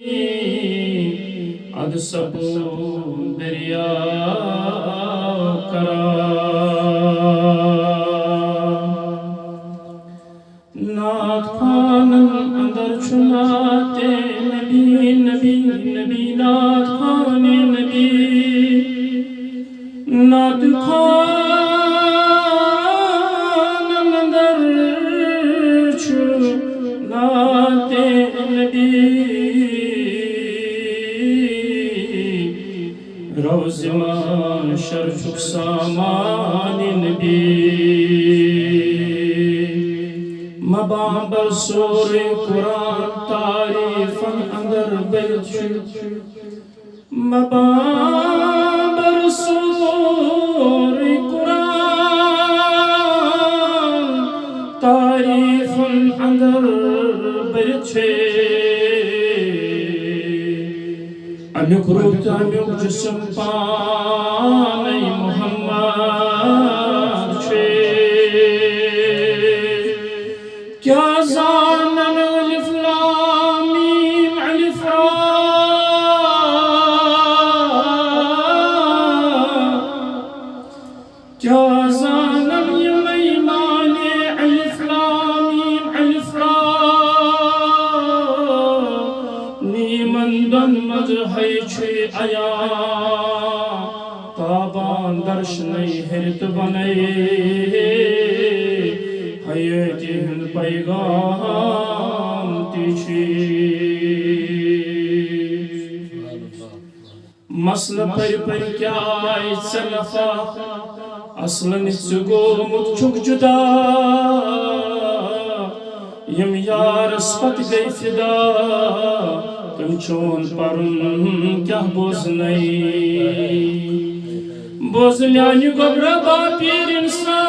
اد سبو دریا کرا نات خانن اندر چھناتے نبی نبی نبی نات خان نبی نات خانن اندر چھناتے نبی روزمان شرفک سامان نبی مبابر سور قرآن تعریفاً اندر بیت مبابر سور قرآن تعریفاً اندر بیت امیک روح امیک جسم پانی محمد چھے کیا زانن الف لام میم الف را کیا زانن یمیمان الف لام میم الف را نیمندن مذہی چھے آیا تابان درشنی ہرت بنے حیاتی ہند پیغام تیچھی مسئلہ پر کیا آئی سلفا اصلا نسگو متچک جدا یم یار اسپت گئی فدا تم چون پرن کیا بوز نئی بوز لیانی گبرہ باپیر انسان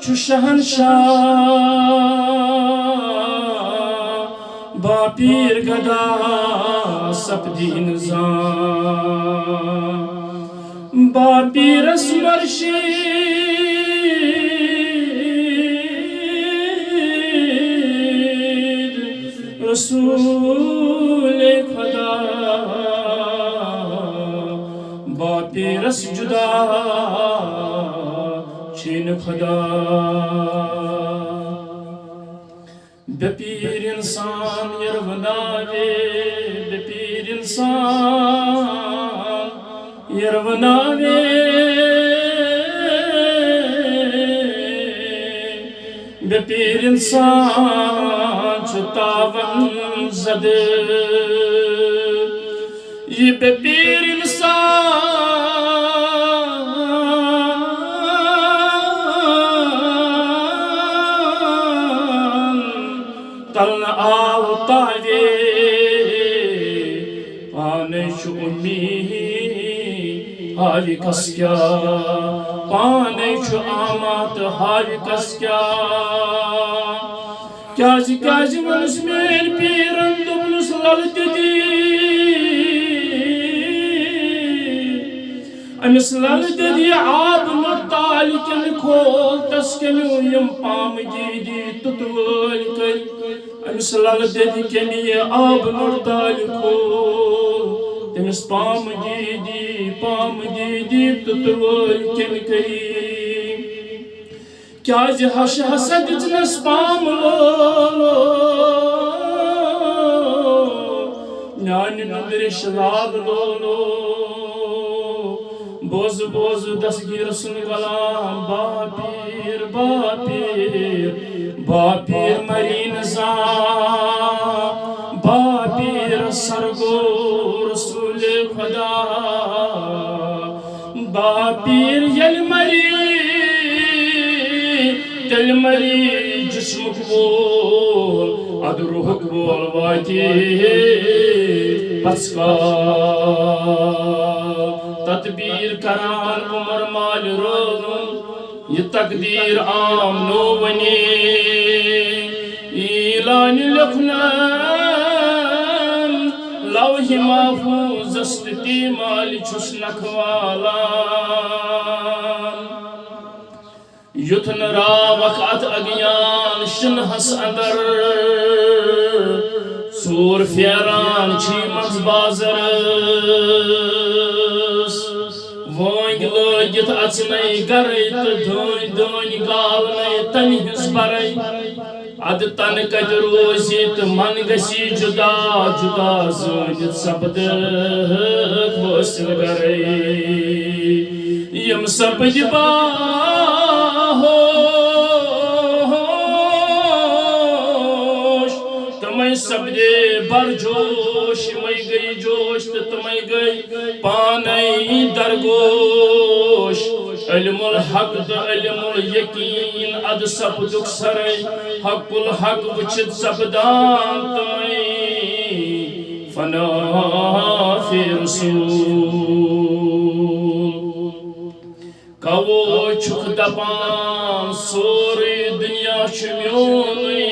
چو شہنشاہ باپیر گدا سپدی نظام باپیر اسمرشی رسول خدا باپی رس جدا چین خدا بپیر انسان یروناوے بپیر انسان یروناوے بپیر انسان چھتاون زد یہ بپیر انسان تلن آو تاوے پانے چھو امی حالی کس کیا پانے چھو آمات حالی کس کیا کیازِ ونس میل پیرن دوپنس للت دی امس للت دی آب نرتال کن کھول تس کمیو یم پام دی تتول کر امس للت دی کمی آب نرتال کھول تمس پام دی تتول کن کری کیازِ ہش حسد جنس پام لولو نیان ندرش لال لولو بوز بوز دستگیر سن غلام باپیر باپیر باپیر مرین زان باپیر سرگو رسول خدا باپیر یل مری دل مری جسم قبول اد روح قبول واتی پسکال تدبیر کران عمر مال روزن یہ تقدیر عام نو ونی اعلان لکھنن لوح محفوظ استتی مال چھس نکھوالان یُتھ نہٕ راوکھ اتھ اگیان شِنہس اندر ژوٗر پھیران چھی منٛز بازرس وٲنٛگۍ لٲگِتھ اژنَے گرے تہٕ دٲنۍ دٲنۍ گالنَے تَمہِ ہٕنٛز برے اَدٕ تنہٕ کتہِ روزِ تہٕ من گژھِ جُدا جُدا زٲنِتھ سپدٕکھ حٲصِل گرے یِم سپدِ باہوش تِمے سپدے برجوش یِمے گٔے جوش تہٕ تِمے گٔے پانے درگوش علم الحق تہٕ علم الیقین اَدٕ سپدُکھ سرے حق الحق وٕچھِتھ سپدان تِمے فنا فی رسول کوو چھُکھ دپان سورُے دُنیا چھُ میونُے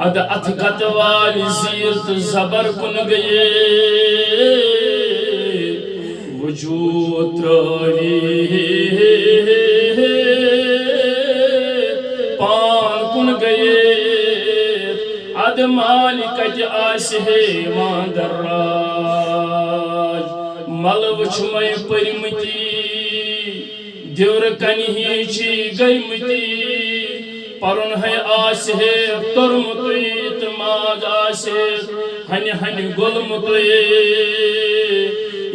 اَدٕ اَتھ کتہٕ والہِ زیٖر تہٕ زبر کُن گٔیے وجوٗد ترٛٲوِتھ پان کُن گٔیے اَدٕ مالہِ کتہِ آسہِ ہے ماندر راج ملہٕ وٕچھمَے پٔرۍمٕتی دِورٕ کنہِ ہِچی گٔیمٕتی پرُن ہے آسہِ ہے توٚرمُتُے تہٕ ماز آسہِ ہنہِ ہنہِ گوٚلمُتُے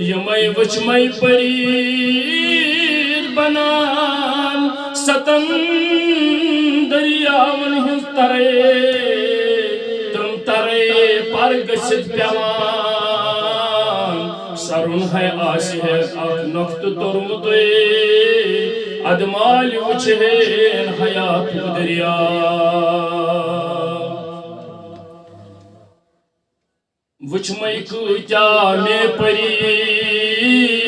یِمَے وٕچھمَے پٔریٖد بنان ستن دٔریاوَن ہٕنٛز ترے تِم ترے پر گٔژھِتھ پٮ۪وان سرُن ہے آسہِ ہے اکھ نۄقطہٕ توٚرمُتُے اَدٕ مالہِ وٕچھِ ہین حیاتُک دٔریاو وٕچھمَے کۭتیاہ مےٚ پٔریٖد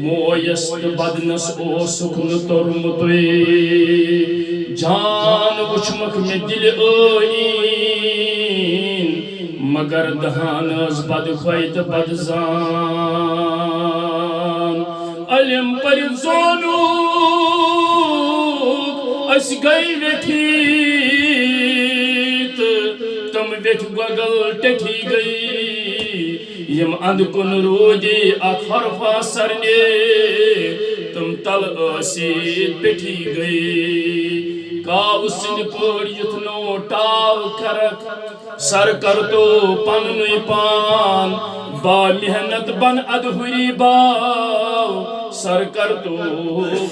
مویَس تہٕ بدنس اوسُکھ نہٕ توٚرمُتُے جان وٕچھمَکھ مےٚ دِلہِ ٲییٖن مگر دہان ٲس بدخۄے تہٕ بدزان علم پٔرِتھ زونُکھ أسۍ گٔے ویٚٹھی تہٕ تِم ویٚٹھۍ گۄگل ٹیٚٹھی گٔے یِم اندٕ کُن روٗدی اکھ حرفا سرنے تِم تلہٕ ٲسِتھ پیٚٹھی گٔے کاوٕ سٕنٛدِ پٲٹھۍ یُتھ نو ٹاو کرکھ سر کرتو پننُے پان با محنت بن ادھوری باو سر کرتو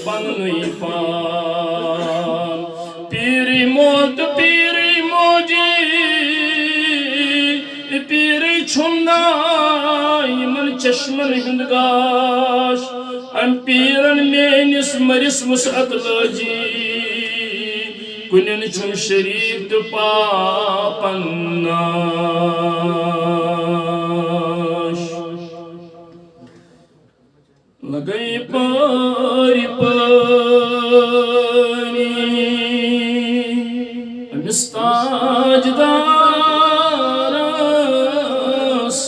پننُے پان پیٖرٕے مول تہٕ پیٖرٕے موجی پیٖرٕے چھُم ناو یِمن چشمن ہُنٛد گاش أمۍ پیٖرن میٲنِس مٔرِس وُسعت لٲجی کُنٮ۪ن چھُم شریٖک تہٕ پاپن ناش لگے پٲرِ پٲری أمِس تاجدارس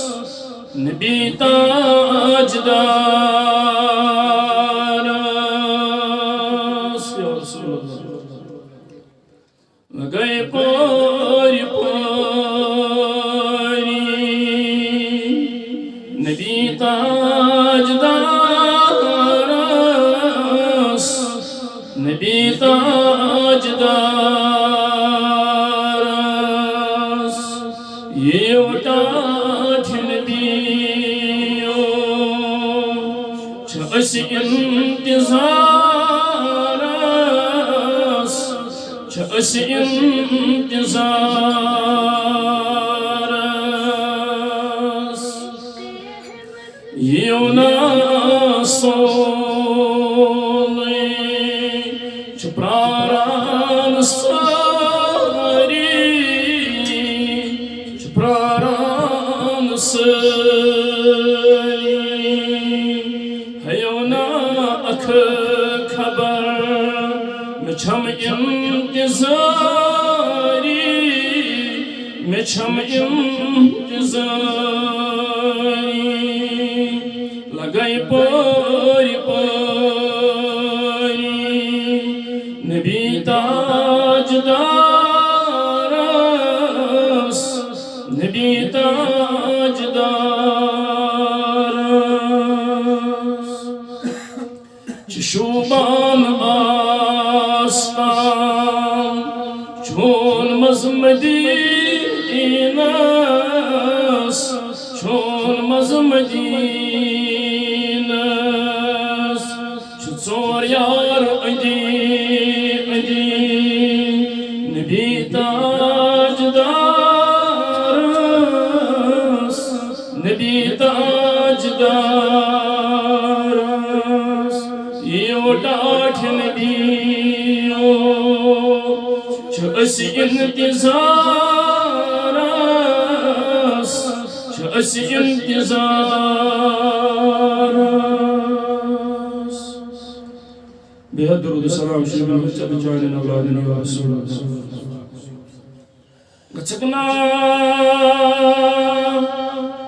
نبی تاجدارس یا رسول اللہ لگے پٲرِ پٲری نبی تاجدارس نبی تاجدارس یِیو ٹاٹھِ نبیو چھِ أسۍ اِنتظارس چھِ أسۍ اِنتظارس یِیو نا سولٕے چھِ پرٛاران سٲری چھِ پرٛاران سٲری ہیو نا اکھ خبر مےٚ چھَم اِنتظاری مےٚ چھَم اِنتظاری لگے پٲرِ پٲری تاجدارس نبی تاجدارس شوبان آستان چون مزمدینس چون مزمدینس چور یار اندی نبی تاجدارس نبی تاجدارس یو ڈاٹھ نبیو چھ اسی انتظارس چھ اسی انتظارس بہت درود سلام شریف بچہ بچائن اولادن یا رسول اللہ گچکنا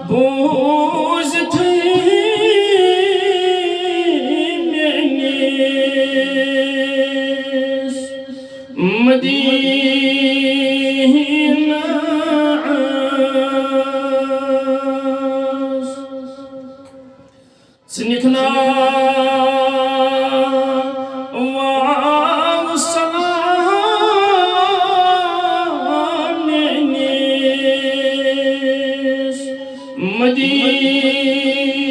بوز تھی مینیس مدینہ سنکھنا مدینہ